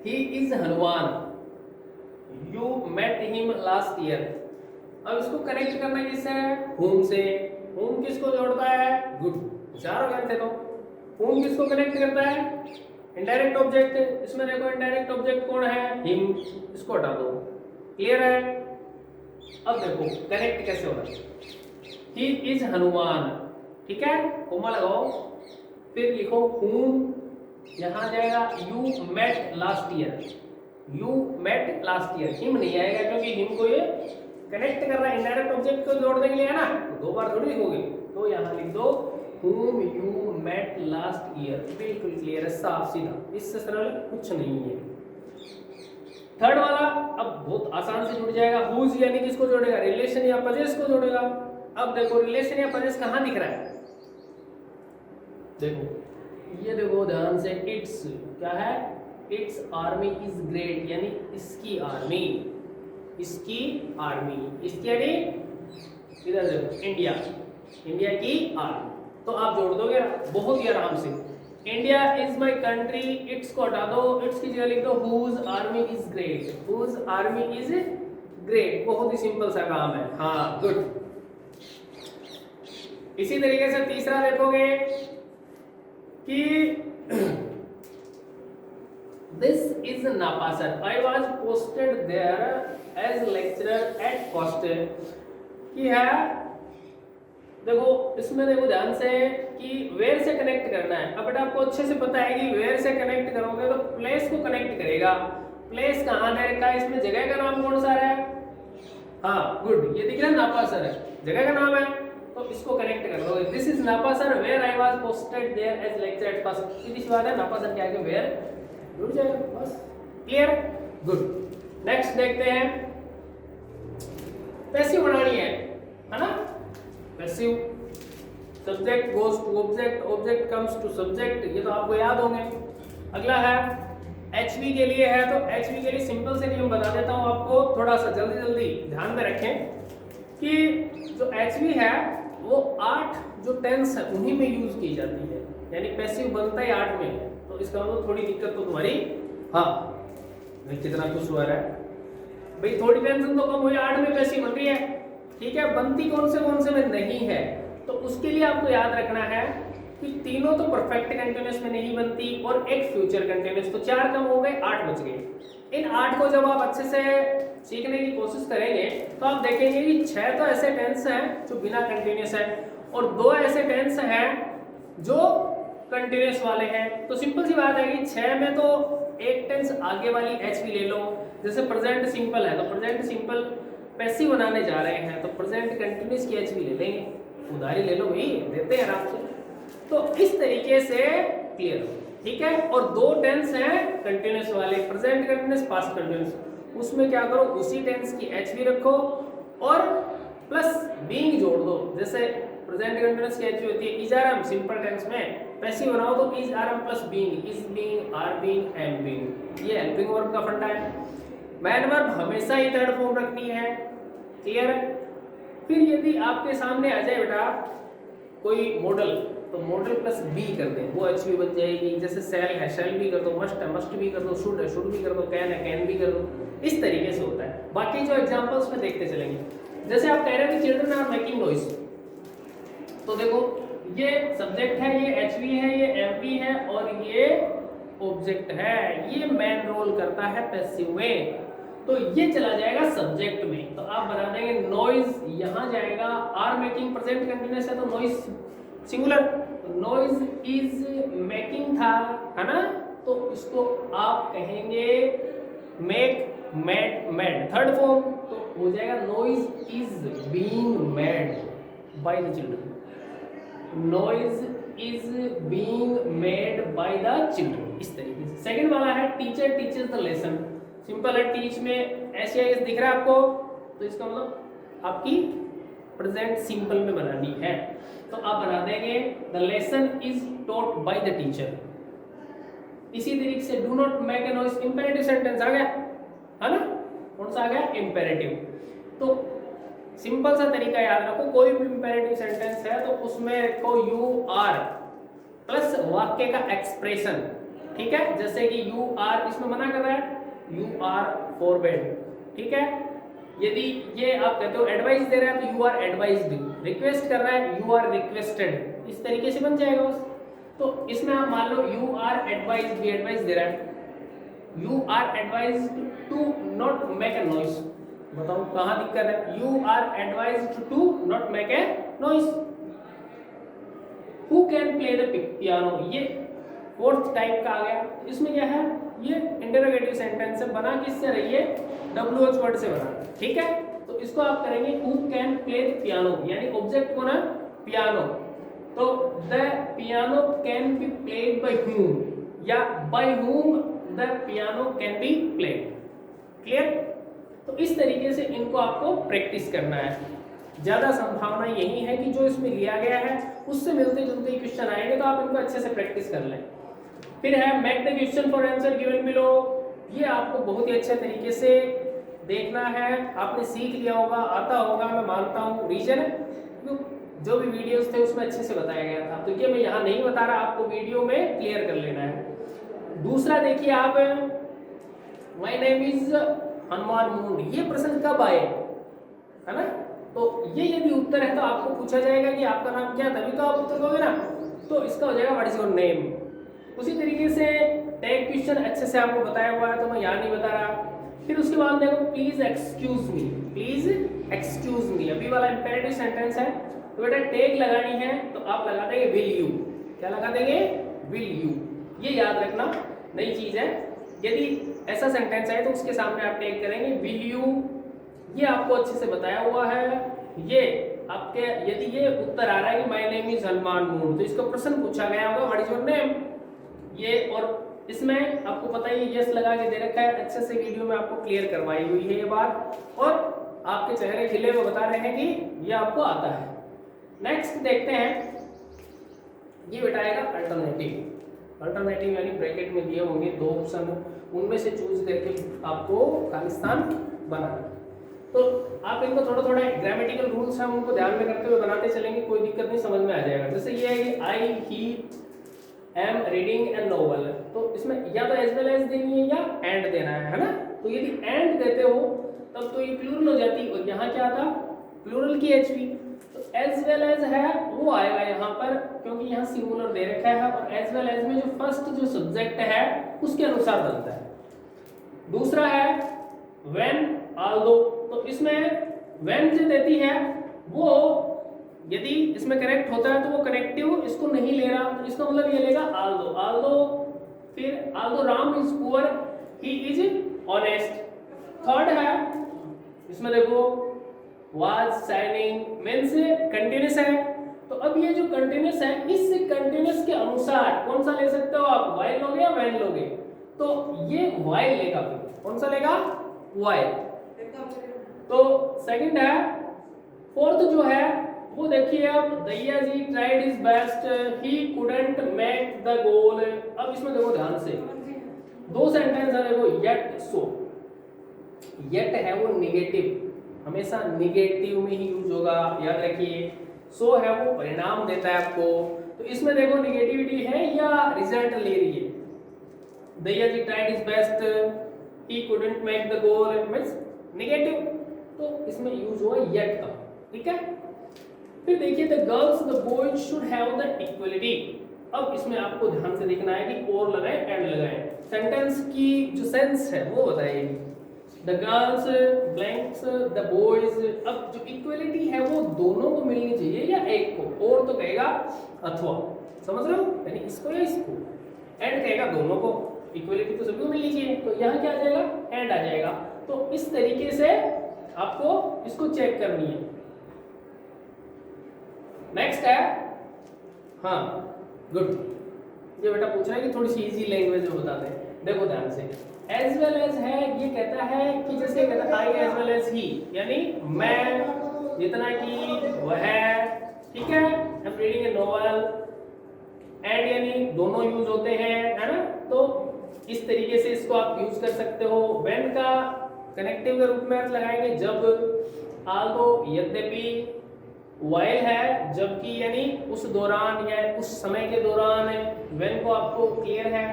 he is Hanuman, you met him last year. अब इसको कनेक्ट करना किससे है, होम से। होम किसको जोड़ता है, गुड, होशियार हो गए थे। तो होम किसको कनेक्ट करता है, इनडायरेक्ट ऑब्जेक्ट। इसमें देखो इनडायरेक्ट ऑब्जेक्ट कौन है, हिम, इसको हटा दो, क्लियर है। अब देखो कनेक्ट कैसे होगा, ही इज हनुमान, ठीक है, कोमा लगाओ, फिर लिखो whom, यहां जाएगा you met last year, you met last year. Him नहीं आएगा क्योंकि हिम को ये कनेक्ट कर रहा है, इनडायरेक्ट ऑब्जेक्ट को जोड़ने के लिए है ना, तो 2 बार थोड़ी लिखोगे। तो यहां लिख दो whom you met last year, बिल्कुल क्लियर है, साफ सीधा, इससे सरल कुछ नहीं है। थर्ड वाला अब बहुत आसान से जुड़ जाएगा, whose यानी किसको जोड़ेगा, रिलेशन या पजेस को जोड़ेगा। अब देखो रिलेशन या पजेस कहां दिख रहा है, देखो ये देखो ध्यान से, इट्स क्या है, इट्स आर्मी इज ग्रेट, यानी इसकी आर्मी, इसकी आर्मी, इसकी यानी इधर देखो इंडिया, इंडिया की आर्मी। तो आप जोड़ दोगे बहुत ही आराम से, India is my country, its को हटा दो, इट्स की जगह लिख दो whose army is great, whose army is great. बहुत ही सिंपल सा काम है। हाँ गुड। इसी तरीके से तीसरा देखोगे कि this is Napasar, I was posted there as lecturer at cost, कि है देखो इसमें देखो ध्यान से कि वेयर से कनेक्ट करना है। अब बेटा आपको अच्छे से पता है कि वेयर से कनेक्ट करोगे तो प्लेस को कनेक्ट करेगा। प्लेस कहाँ दे रखा है इसमें, जगह का नाम कौन सा है, हाँ गुड, ये दिख रहा है नापासर है, जगह का नाम है, तो इसको कनेक्ट कर दो। This is Napasar where I was posted there as lecture at pass, सीधी सी बात है, नापासर क्या है, वेयर जुड़ जाएगा बस। Clear, good. नेक्स्ट देखते हैं, पैसिव बनानी है ना, passive, subject goes to object, object comes to subject, ये तो आपको याद होंगे। अगला है एचवी के लिए है, तो एचवी के लिए सिंपल से नियम बता देता हूं आपको, थोड़ा सा जल्दी जल्दी ध्यान में रखें कि जो एचवी है वो 8 जो टेंस है उन्हीं में यूज की जाती है, यानी पैसिव बनता है 8 में, तो इसका मतलब थोड़ी दिक्कत तो तुम्हारी, हाँ कितना खुश हुआ है भाई, थोड़ी टेंशन तो कम हुई, 8 में पैसिव बन रही है, ठीक है। बनती कौन से में नहीं है, तो उसके लिए आपको याद रखना है कि तीनों तो परफेक्ट कंटीन्यूअस में नहीं बनती और एक फ्यूचर कंटीन्यूअस, तो 4 कम हो गए, 8 बच गए। इन 8 को जब आप अच्छे से सीखने की कोशिश करेंगे तो आप देखेंगे कि 6 तो ऐसे टेंस हैं जो बिना कंटीन्यूअस है और 2 ऐसे टेंस हैं जो कंटीन्यूअस वाले हैं। तो सिंपल सी बात है कि 6 में तो एक टेंस आगे वाली एच भी ले लो, जैसे प्रेजेंट सिंपल है तो प्रेजेंट सिंपल पैसिव बनाने जा रहे हैं तो प्रेजेंट कंटीन्यूअस की एच भी ले लेंगे, उधारी ले लो भाई, देते हैं आराम से। तो इस तरीके से क्लियर हो, ठीक है। और 2 टेंस हैं कंटीन्यूअस वाले, प्रेजेंट कंटीन्यूअस, पास्ट कंटीन्यूअस, उसमें क्या करो उसी टेंस की एच भी रखो और प्लस बीइंग जोड़ दो। जैसे प्रेजेंट कंटीन्यूअस की एच होती है is are am, simple tense में पैसिव बनाओ तो is are am plus being, is being, are being, am being, ये हेल्पिंग वर्ब का फंडा है। मैन वर्ब हमेशा ही थर्ड फॉर्म रखनी है, क्लियर है। फिर यदि आपके सामने आ जाए बेटा कोई मॉडल, तो मॉडल प्लस बी कर दें, वो एच भी बन जाएगी। जैसे सेल है, सेल भी कर दो, मस्ट है, मस्ट भी कर दो, शुड है, शुड भी कर दो, कैन है, कैन भी कर दो। इस तरीके से होता है। बाकी जो एग्जांपल्स में देखते चलेंगे। जैसे आप कह रहे हैं कि चिल्ड्रन आर मेकिंग नॉइज, तो देखो ये सब्जेक्ट है, ये एचवी है, ये एमपी है और ये ऑब्जेक्ट है, ये मेन रोल करता है पैसिव में, तो ये चला जाएगा सब्जेक्ट में। तो आप बता देंगे नॉइज, यहां जाएगा, आर मेकिंग प्रेजेंट कंटीन्यूअस है तो noise singular, noise is making था, है ना, तो इसको आप कहेंगे make, made, made, third form, तो हो जाएगा noise is being made by the children, noise is being made by the children, इस तरीके से। सेकंड वाला है teacher teachers the lesson, simple है, टीच में ऐसे दिख रहा है आपको, तो इसका मतलब आपकी प्रेजेंट सिंपल में बनानी है, तो आप बना देंगे the lesson is taught by the teacher. इसी तरीके से do not make a noise, imperative sentence आ गया, है ना, कौन सा आ गया, इंपेरेटिव। तो सिंपल सा तरीका याद रखो, कोई भी इंपेरेटिव सेंटेंस है तो उसमें को यू आर प्लस वाक्य का एक्सप्रेशन, ठीक है। जैसे कि यू आर इसमें मना कर रहा है, यू आर फॉरबेड, ठीक है। यदि ये आप कहते हो एडवाइस दे रहा है तो यू आर एडवाइज्ड, रिक्वेस्ट कर रहा है यू आर रिक्वेस्टेड, इस तरीके से बन जाएगा बस। तो इसमें आप मान लो यू आर एडवाइज्ड, भी एडवाइस दे रहा है, you are advised to not make a noise, बताओ कहां दिक्कत है, you are advised to not make a noise. Who can play the piano, ये फोर्थ टाइप का आ गया। इसमें क्या है, ये इंटरोगेटिव सेंटेंस है, बना किससे रही है, WH वर्ड से बना, ठीक है। तो इसको आप करेंगे हु कैन प्ले पियानो, यानी ऑब्जेक्ट को ना पियानो, तो the piano can be played by whom, या by whom the piano can be played, clear. तो इस तरीके से इनको आपको प्रैक्टिस करना है, ज़्यादा संभावना यही है कि जो इसमें लिया गया है उससे मिलते जुलते ही क्वेश्चन आएंगे, तो आप इनको अच्छे से प्रैक्टिस कर लें। फिर है make the question for answer given below. ये आपको बहुत ही अच्छे तरीके से देखना है, आपने सीख लिया होगा, आता होगा मैं मानता हूँ। रीजन जो भी वीडियोस थे उसमें अच्छे से बताया गया था, तो ये मैं यहाँ नहीं बता रहा, आपको वीडियो में क्लियर कर लेना है। दूसरा देखिए आप, my name is Hanuman moon, ये प्रश्न कब आए, है ना? तो ये यदि उत्तर है तो आपको पूछा जाएगा कि आपका नाम क्या, तभी तो आप उत्तर दोगे ना। तो इसका हो जाएगा व्हाट इज योर नेम। उसी तरीके से टैग क्वेश्चन अच्छे से आपको बताया हुआ है, तो मैं यहाँ नहीं बता रहा। फिर उसके बाद देखो please excuse me, please excuse me, अभी वाला इंपेरेटिव सेंटेंस है, तो बेटा टैग लगानी है तो आप लगा देंगे विल यू। क्या लगा देंगे? Will you. ये याद रखना, नई चीज है। यदि ऐसा सेंटेंस है तो उसके सामने आप टैग करेंगे विल यू। ये आपको अच्छे से बताया हुआ है। ये आपके यदि ये उत्तर आ रहा है कि my name is Hanuman moon, तो इसका प्रश्न पूछा गया होगा व्हाट इज योर नेम। ये और इसमें आपको पता ही यस लगा के दे रखा है, अच्छे से वीडियो में आपको क्लियर करवाई हुई है ये बात, और आपके चेहरे खिले हुए बता रहे हैं कि ये आपको आता है। नेक्स्ट देखते हैं, ये बेटा आएगा अल्टरनेटिव। अल्टरनेटिव यानी ब्रैकेट में दिए होंगे दो ऑप्शन, उनमें से चूज करके आपको खालिस्तान बनाना। तो आप इनको थोड़ा थोड़ा ग्रामेटिकल रूल्स हैं उनको ध्यान में करते हुए बनाते चलेंगे, कोई दिक्कत नहीं, समझ में आ जाएगा। जैसे ये है कि आई ही एम रीडिंग ए नोवेल, तो इसमें या तो एज वेल एज देनी है या एंड देना है ना। तो यदि एंड देते हो तब तो ये प्लूरल हो जाती, और यहाँ क्या था? प्लूरल की एचवी। तो एज वेल एज है वो आएगा यहाँ पर, क्योंकि यहाँ सिंगुलर दे रखा है, और एज वेल एज में जो फर्स्ट जो सब्जेक्ट है उसके अनुसार बनता है। दूसरा है व्हेन ऑल्दो, तो इसमें व्हेन जो देती है वो यदि इसमें करेक्ट होता है तो वो कनेक्टिव इसको नहीं ले रहा, तो इसका मतलब ये लेगा ऑल्दो। ऑल्दो, फिर although Ram is poor he is honest. Third है इसमें देखो वाज शाइनिंग, मींस कंटीन्यूअस है। तो अब ये जो कंटीन्यूअस है, इस कंटीन्यूअस के अनुसार कौन सा ले सकते हो आप? व्हाइल लोगे या व्हेन लोगे? तो ये व्हाइल लेगा, कौन सा लेगा? व्हाइल। तो सेकंड है। फोर्थ जो है वो देखिए आप, Daiya ji tried his best he couldn't make the goal. अब इसमें देखो ध्यान से, दो सेंटेंस है देखो, येट सो। येट है वो निगेटिव, हमेशा निगेटिव में ही यूज होगा, याद रखिए। सो है वो परिणाम देता है आपको, तो इसमें देखो निगेटिविटी है या रिजल्ट ले रही है। Daiya ji tried his best he couldn't make the goal means negative, तो इसमें यूज हुआ येट का, ठीक है। फिर देखिए the girls the boys should have the equality. अब इसमें आपको ध्यान से देखना है कि और लगाए एंड लगाए, सेंटेंस की जो सेंस है वो बताएगी। The girls blanks the boys, अब जो इक्वलिटी है वो दोनों को मिलनी चाहिए या एक को, और तो कहेगा अथवा, समझ रहे हो, यानी इसको या इसको। एंड कहेगा दोनों को, इक्वलिटी तो सभी को मिलनी चाहिए, तो यहाँ क्या आ जाएगा? एंड आ जाएगा। तो इस तरीके से आपको इसको चेक करनी है। नेक्स्ट है, हाँ गुड, ये बेटा पूछ रहा है कि थोड़ी सी इजी लैंग्वेज में बता दें। देखो ध्यान से, एज वेल एज है, ये कहता है कि जैसे कहता है आई एज वेल एज ही, यानी मैं जितना कि वह, ठीक है। I am reading A novel, and यानी दोनों यूज होते हैं, है ना। तो इस तरीके से इसको आप यूज कर सकते हो। व्हेन का कनेक्टिव के रूप में अर्थ लगाएंगे जब, आल्दो यद्यपि, व्हाइल है जबकि यानी उस दौरान या उस समय के दौरान, व्हेन को आपको क्लियर है।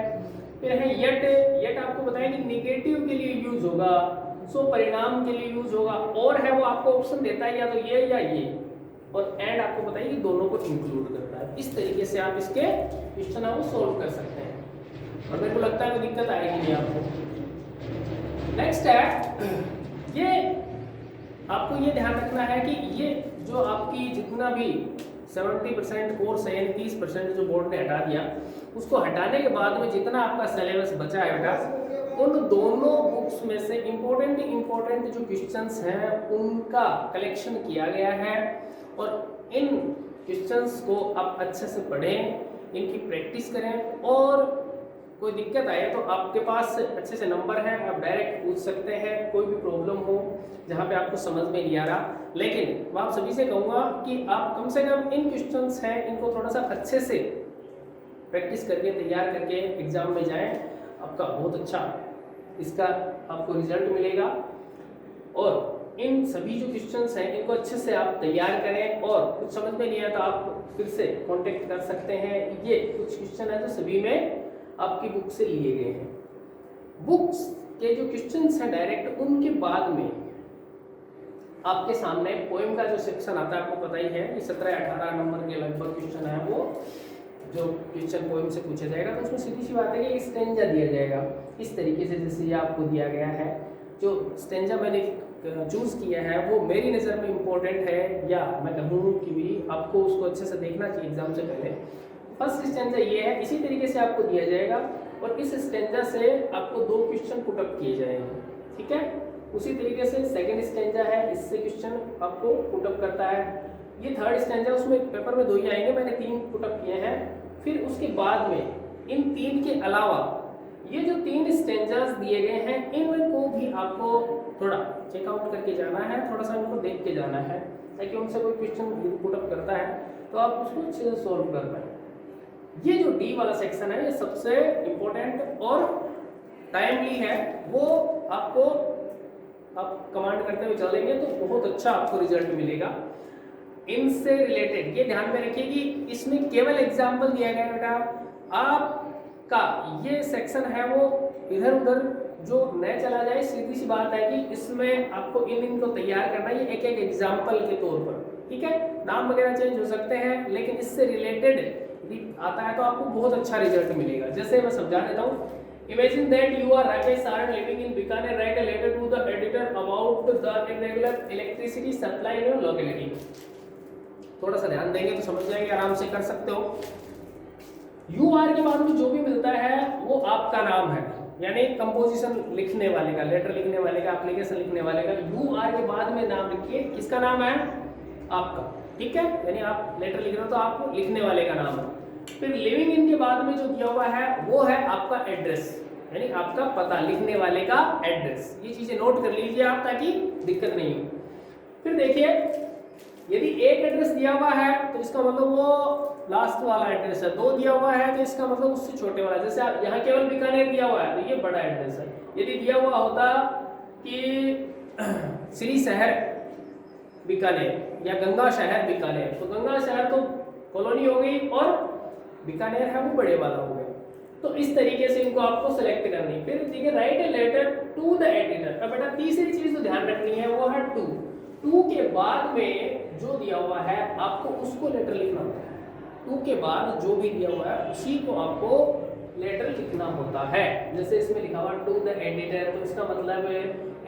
फिर है येट, येट आपको बताएं कि नेगेटिव के लिए यूज होगा, सो परिणाम के लिए यूज होगा, और है वो आपको ऑप्शन देता है या तो ये या ये, और एंड आपको बताइए कि दोनों को इंक्लूड करता है। इस तरीके से आप इसके क्वेश्चन आप सोल्व कर सकते हैं, और मेरे को लगता है कोई दिक्कत आएगी नहीं आपको। नेक्स्ट है, ये आपको ये ध्यान रखना है कि ये जो आपकी जितना भी 70% कोर्स है, 30% जो बोर्ड ने हटा दिया, उसको हटाने के बाद में जितना आपका सिलेबस बचा है बेटा, उन दोनों बुक्स में से इम्पोर्टेंट जो क्वेश्चंस हैं उनका कलेक्शन किया गया है, और इन क्वेश्चंस को आप अच्छे से पढ़ें, इनकी प्रैक्टिस करें, और कोई दिक्कत आए तो आपके पास अच्छे से नंबर है, आप डायरेक्ट पूछ सकते हैं। कोई भी प्रॉब्लम हो जहाँ पे आपको समझ में नहीं आ रहा, लेकिन मैं आप सभी से कहूँगा कि आप कम से कम इन क्वेश्चंस हैं इनको थोड़ा सा अच्छे से प्रैक्टिस करके तैयार करके एग्जाम में जाएं। आपका बहुत अच्छा इसका आपको रिजल्ट मिलेगा। और इन सभी जो क्वेश्चंस हैं इनको अच्छे से आप तैयार करें, और कुछ समझ में नहीं आया तो आप फिर से कांटेक्ट कर सकते हैं। ये कुछ क्वेश्चन है जो सभी में आपकी बुक से लिए गए हैं। बुक्स के जो क्वेश्चंस हैं डायरेक्ट, उनके बाद में आपके सामने पोएम का जो सेक्शन आता है आपको पता ही है, ये 17-18 नंबर के लगभग क्वेश्चन है वो जो क्वेश्चन पोएम से पूछा जाएगा। तो उसमें सीधी सी बात है कि स्टेंजा दिया जाएगा इस तरीके से जैसे ये आपको दिया गया है। जो स्टेंजा मैंने चूज किया है वो मेरी नज़र में इम्पोर्टेंट है, या मैं कहूँ कि भी आपको उसको अच्छे से देखना चाहिए एग्जाम से पहले। फर्स्ट स्टेंजा ये है, इसी तरीके से आपको दिया जाएगा और इस स्टेंजा से आपको 2 क्वेश्चन पुट अप किए जाएंगे, ठीक है। उसी तरीके से सेकंड स्टेंजा है, इससे क्वेश्चन आपको पुट अप करता है। ये थर्ड स्टेंजा, उसमें पेपर में 2 ही आएंगे, मैंने 3 पुट अप किए हैं। फिर उसके बाद में इन 3 के अलावा ये जो 3 स्टेंजास दिए गए हैं इनको भी आपको थोड़ा चेकआउट करके जाना है, थोड़ा सा इनको देख के जाना है, ताकि उनसे कोई क्वेश्चन पुट अप करता है तो आप उसको अच्छे से सॉल्व कर पाए। ये जो डी वाला सेक्शन है ये सबसे इम्पोर्टेंट और टाइमली है, वो आपको आप कमांड करते हुए चलेंगे तो बहुत अच्छा आपको रिजल्ट मिलेगा। इनसे रिलेटेड ये ध्यान में रखिए कि इसमें केवल एग्जाम्पल दिया गया बेटा, आपका ये सेक्शन है वो इधर उधर जो न चला जाए। सीधी सी बात है कि इसमें आपको इनको तैयार करना है, ये एक एक एग्जाम्पल के तौर पर, ठीक है। नाम वगैरह चेंज हो सकते हैं, लेकिन इससे रिलेटेड आता है तो आपको बहुत अच्छा रिजल्ट मिलेगा। जैसे मैं समझा देता हूँ, Imagine that you are Rakesh Saran living in Bikaner. Write a letter to the editor about the irregular electricity supply in your locality. थोड़ा सा ध्यान देंगे तो समझ जाएंगे, आराम से कर सकते हो। UR के बाद में जो भी मिलता है वो आपका नाम है, यानी कंपोजिशन लिखने वाले का, लेटर लिखने वाले का, एप्लीकेशन लिखने वाले का UR के बाद में नाम लिखिए। किसका नाम है? आपका, ठीक है। यानी आप लेटर लिख रहे हो तो आप लिखने वाले का नाम है। फिर लिविंग इन के बाद में जो दिया हुआ है वो है आपका एड्रेस, यानी आपका पता, लिखने वाले का एड्रेस। ये चीजें नोट कर लीजिए आप ताकि दिक्कत नहीं हो। फिर देखिए, यदि एक एड्रेस दिया हुआ है तो इसका मतलब वो लास्ट वाला एड्रेस है, 2 दिया हुआ है तो इसका मतलब उससे छोटे वाला। जैसे आप यहाँ केवल बीकानेर दिया हुआ है तो ये बड़ा एड्रेस है। यदि दिया हुआ होता कि श्री शहर बीकानेर या गंगा शहर बीकानेर, तो गंगा शहर तो कॉलोनी हो गई और बीकानेर है वो बड़े वाला हो गया। तो इस तरीके से इनको आपको सेलेक्ट करनी। फिर देखिए, write a letter to the editor. अब बेटा तीसरी चीज तो ध्यान रखनी है वो है टू के बाद में जो दिया हुआ है आपको उसको लेटर लिखना होता है। 2 के बाद जो भी दिया हुआ है उसी को आपको लेटर लिखना होता है। जैसे इसमें लिखा हुआ टू द एडिटर, तो इसका मतलब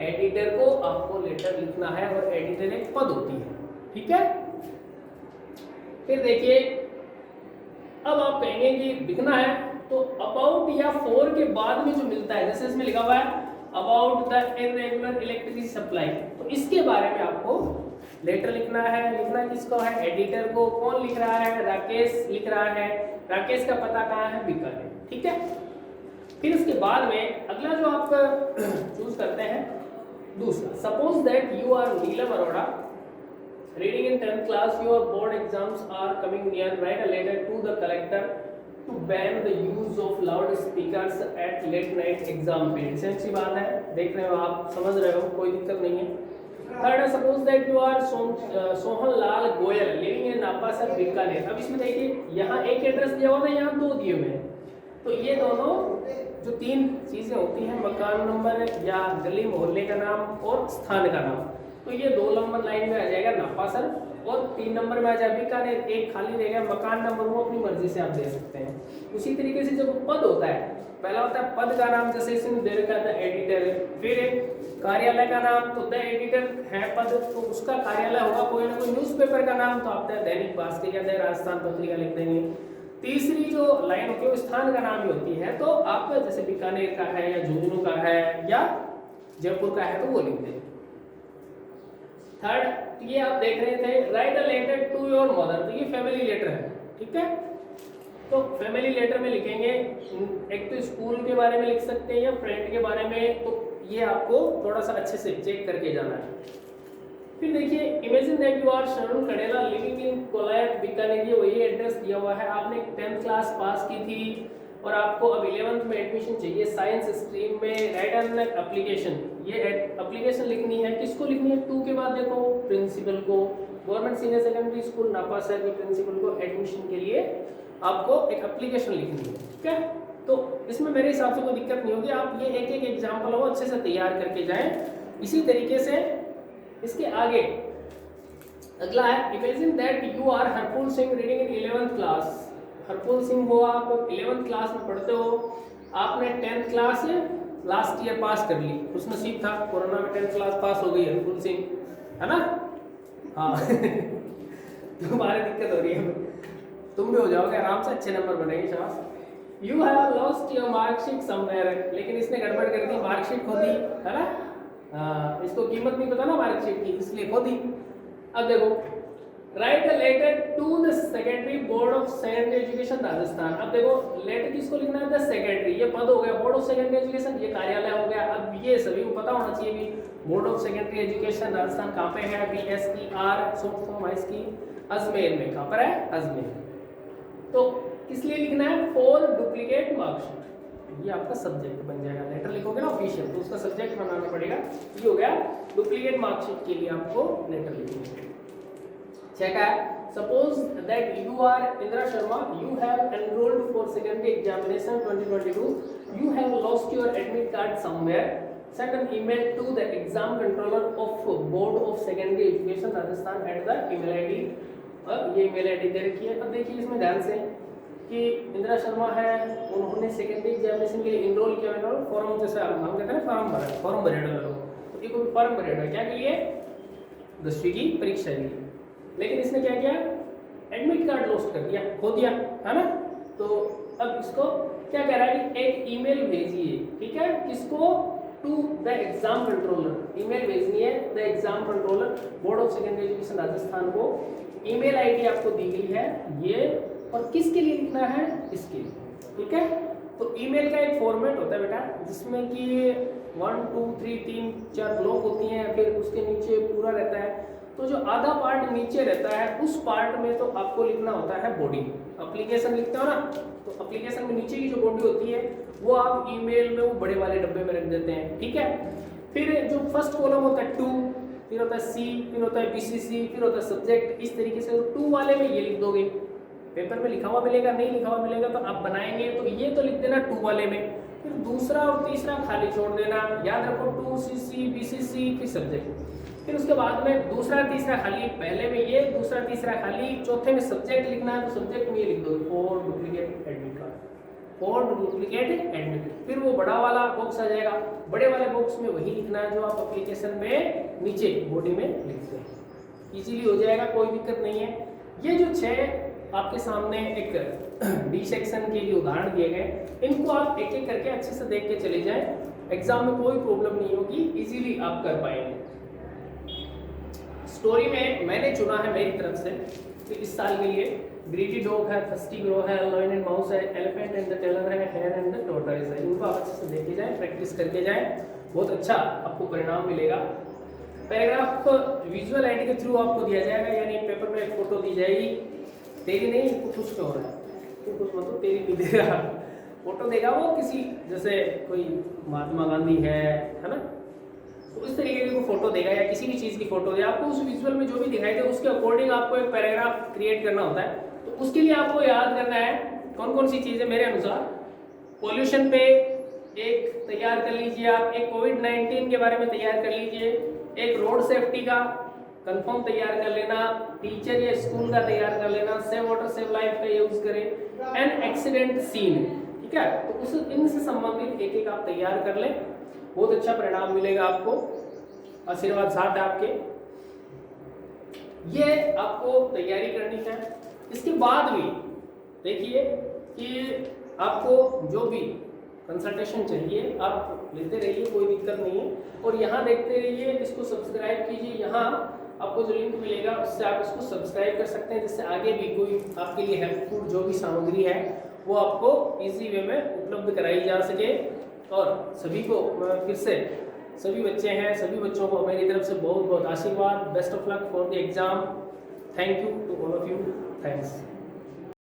एडिटर को आपको लेटर लिखना है, और एडिटर एक पद होती है, ठीक है। फिर देखिए, अब आप कहेंगे कि लिखना है तो अबाउट या फॉर के बाद में जो मिलता है, जैसे इसमें लिखा हुआ है about the irregular electricity supply, तो इसके बारे में आपको लेटर लिखना है। लिखना किसको है? एडिटर को। कौन लिख रहा है? राकेश लिख रहा है। राकेश का पता कहाँ है? बीकानेर, ठीक है। फिर उसके बाद में अगला जो आप चूज करते हैं दूसरा, suppose that you are Neelam Arora reading in 10th class, your board exams are coming near. Write a letter to the collector to ban the use of loudspeakers at late night exam period. Same सी बात है, देख रहे हो आप, समझ रहे हो, कोई दिक्कत नहीं है। थर्ड है, suppose that you are Sohan Lal Goyal living in Napasar Bikaner. अब इसमें देखिए, यहाँ एक एड्रेस दिया हुआ था, यहाँ 2 दिए हुए हैं, तो ये दोनों जो 3 चीजें होती हैं, मकान नंबर या गली मोहल्ले का नाम और स्थान का नाम, तो ये 2 नंबर लाइन में आ जाएगा नापासर, और 3 नंबर में आ जाएगा बीकानेर, एक खाली रहेगा। मकान नंबर वो अपनी मर्जी से आप दे सकते हैं। उसी तरीके से जब पद होता है, पहला होता है पद का नाम, जैसे इसमें दे रखा था एडिटर। फिर कार्यालय का नाम, तो द एडिटर है पद, तो उसका कार्यालय होगा कोई ना कोई। न्यूज़पेपर का नाम तो आप दैनिक भास्कर या राजस्थान पत्रिका लिख देंगे। तीसरी जो लाइन होती है वो स्थान का नाम ही होती है, तो आप जैसे बीकानेर का है या झुंझुनू का है या जयपुर का है तो वो लिख देंगे। थर्ड, ये आप देख रहे थे, write a letter to your mother, तो ये फैमिली लेटर है, ठीक है। तो फैमिली लेटर में लिखेंगे, एक तो स्कूल के बारे में लिख सकते हैं या फ्रेंड के बारे में, तो ये आपको थोड़ा सा अच्छे से चेक करके जाना है। फिर देखिए, इमेजिन दैट यू आर शरण कडेला लिविंग इन कोलायत बीकानेर, ये वही एड्रेस दिया हुआ है। आपने 10th क्लास पास की थी और आपको अब 11th में एडमिशन चाहिए साइंस स्ट्रीम में। राइट एन एप्लीकेशन, ये एप्लीकेशन लिखनी है। किसको लिखनी है? 2 के बाद देखो प्रिंसिपल को, गवर्नमेंट सीनियर सेकेंडरी स्कूल नापा शहर के प्रिंसिपल को एडमिशन के लिए आपको एक एप्लीकेशन लिखनी है। ठीक है, तो इसमें मेरे हिसाब से कोई दिक्कत नहीं होगी। आप ये एक एक एग्जाम्पल हो अच्छे से तैयार करके जाएं। इसी तरीके से इसके आगे अगला है, imagine that you are Harpul Singh reading in 11th class. Harpul Singh हो, आप 11th क्लास में पढ़ते हो, आपने 10th क्लास लास्ट ईयर पास कर ली, खुश नसीब था, कोरोना में 10th क्लास पास हो गई हरपुल सिंह, है ना? हाँ तुम्हारी दिक्कत हो रही है, तुम भी हो जाओगे आराम से, अच्छे नंबर बनेंगे, शाबाश। You have lost your marksheet somewhere, लेकिन इसने गड़बड़ कर दी, मार्कशीट खो दी, है ना? इसको कीमत नहीं पता ना मार्कशीट की, इसलिए खो दी। अब देखो, write a letter to the secretary board of secondary education Rajasthan. अब देखो, लेटर किसको लिखना है? द सेक्रेटरी, ये पद हो गया, बोर्ड ऑफ सेकेंडरी एजुकेशन ये कार्यालय हो गया। अब ये सभी को पता होना चाहिए भी board of secondary education Rajasthan कहाँ पे है? BSER शॉर्ट फॉर्म है इसकी, अजमेर में। कहाँ पर है? अजमेर। तो किस लिए लिखना है? फॉर डुप्लीकेट मार्कशीट, ये आपका सब्जेक्ट बन जाएगा। लेटर लिखोगे ना ऑफिशियल, तो उसका सब्जेक्ट बनाना पड़ेगा। ये हो गया डुप्लीकेट मार्कशीट के लिए आपको लेटर लिखना है। चेक है, suppose that you are Indira Sharma, you have enrolled for secondary examination 2022, you have lost your admit card somewhere, send an email to the exam controller of board of secondary education Rajasthan at the email ID. अब ये email ID दे रखी है। अब देखिए इसमें ध्यान से कि इंदिरा शर्मा है, उन्होंने सेकेंडरी एग्जामिनेशन के लिए इनरोल किया, इनरोल फॉर्म, जैसे हम कहते हैं फॉर्म भरा, फॉर्म भरेगा लोग, तो ये कोई फॉर्म भरेगा क्या के लिए? 10वीं की परीक्षा के लिए। लेकिन इसने क्या किया? एडमिट कार्ड लॉस्ट कर दिया, खो दिया, है ना? तो अब इसको क्या कह रहा है कि एक ईमेल भेजिए, ठीक है, किसको? To the exam controller, email भेजनी है the exam controller board of secondary education Rajasthan को। ईमेल आईडी आपको दी गई है ये, और किसके लिए लिखना है? इसके लिए, ठीक है। तो ईमेल का एक फॉर्मेट होता है बेटा, जिसमें कि 1 2 3 3 4 ब्लॉक होती हैं, फिर उसके नीचे पूरा रहता है। तो जो आधा पार्ट नीचे रहता है, उस पार्ट में तो आपको लिखना होता है बॉडी। एप्लीकेशन लिखते हो ना, तो एप्लीकेशन में नीचे की जो बॉडी होती है वो आप ईमेल में वो बड़े वाले डब्बे में रख देते हैं, ठीक है। फिर जो फर्स्ट कॉलम होता है 2, फिर होता है C, फिर होता है BCC, फिर होता है सब्जेक्ट। इस तरीके से 2 वाले में ये लिख दोगे, पेपर में लिखा हुआ मिलेगा, नहीं लिखा हुआ मिलेगा तो आप बनाएंगे तो ये तो लिख देना 2 वाले में, फिर दूसरा और तीसरा खाली छोड़ देना। याद रखो 2CC BCC फिर सब्जेक्ट, फिर उसके बाद में दूसरा तीसरा खाली, पहले में ये, दूसरा तीसरा खाली, चौथे में सब्जेक्ट लिखना है तो सब्जेक्ट में ये लिख दो for duplicate admit card, for duplicate admit. फिर वो बड़ा वाला बॉक्स आ जाएगा, बड़े वाले बॉक्स में वही लिखना है जो आप एप्लीकेशन में नीचे बॉडी में लिखते हैं। इजीली हो जाएगा, कोई दिक्कत नहीं है। ये जो 6 आपके सामने एक डी सेक्शन के लिए उदाहरण दिए गए, इनको आप एक एक करके अच्छे से देख के चले जाएं, एग्जाम में कोई प्रॉब्लम नहीं होगी, इजीली आप कर पाएंगे। स्टोरी में मैंने चुना है मेरी तरफ से तो इस साल के लिए ग्रीडी डॉग है, थर्स्टी ग्रो है, लायन एंड माउस है, एलिफेंट एंड द टेलर है, हेयर एंड द टॉर्टोइज है। इनको आप अच्छे से देखे जाएं, प्रैक्टिस करके जाएं, बहुत अच्छा आपको परिणाम मिलेगा। पैराग्राफ विजुअल आईडी के थ्रू आपको दिया जाएगा, यानी पेपर में एक फोटो दी जाएगी, तेरी नहीं, कुछ क्यों हो रहा है, तू कुछ मतलब तेरी नहीं देगा, फोटो देगा वो किसी, जैसे कोई महात्मा गांधी है ना, तो इस तरीके की फोटो देगा या किसी भी चीज़ की फोटो दे, आपको उस विजुअल में जो भी दिखाई दे उसके अकॉर्डिंग आपको एक पैराग्राफ क्रिएट करना होता है। तो उसके लिए आपको याद करना है कौन कौन सी चीज़ें मेरे अनुसार। पॉल्यूशन पे एक तैयार कर लीजिए आप, एक कोविड-19 के बारे में तैयार कर लीजिए, एक रोड सेफ्टी का कंफर्म तैयार कर लेना, टीचर या स्कूल का तैयार कर लेना, सेव वाटर सेव लाइफ का यूज करें, एंड एक्सीडेंट सीन, ठीक है। तो उस इनसे संबंधित एक एक आप तैयार कर लें, बहुत अच्छा परिणाम मिलेगा आपको, आशीर्वाद साथ है आपके। ये आपको तैयारी करनी है। इसके बाद भी देखिए कि आपको जो भी कंसल्टेशन चाहिए आप लेते रहिए, कोई दिक्कत नहीं है। और यहाँ देखते रहिए, इसको सब्सक्राइब कीजिए, यहाँ आपको जो लिंक मिलेगा उससे आप इसको सब्सक्राइब कर सकते हैं, जिससे आगे भी कोई आपके लिए हेल्पफुल जो भी सामग्री है वो आपको इजी वे में उपलब्ध कराई जा सके। और सभी को फिर से सभी बच्चे हैं, सभी बच्चों को मेरी तरफ से बहुत बहुत आशीर्वाद। Best of luck for the exam. Thank you to all of you. Thanks.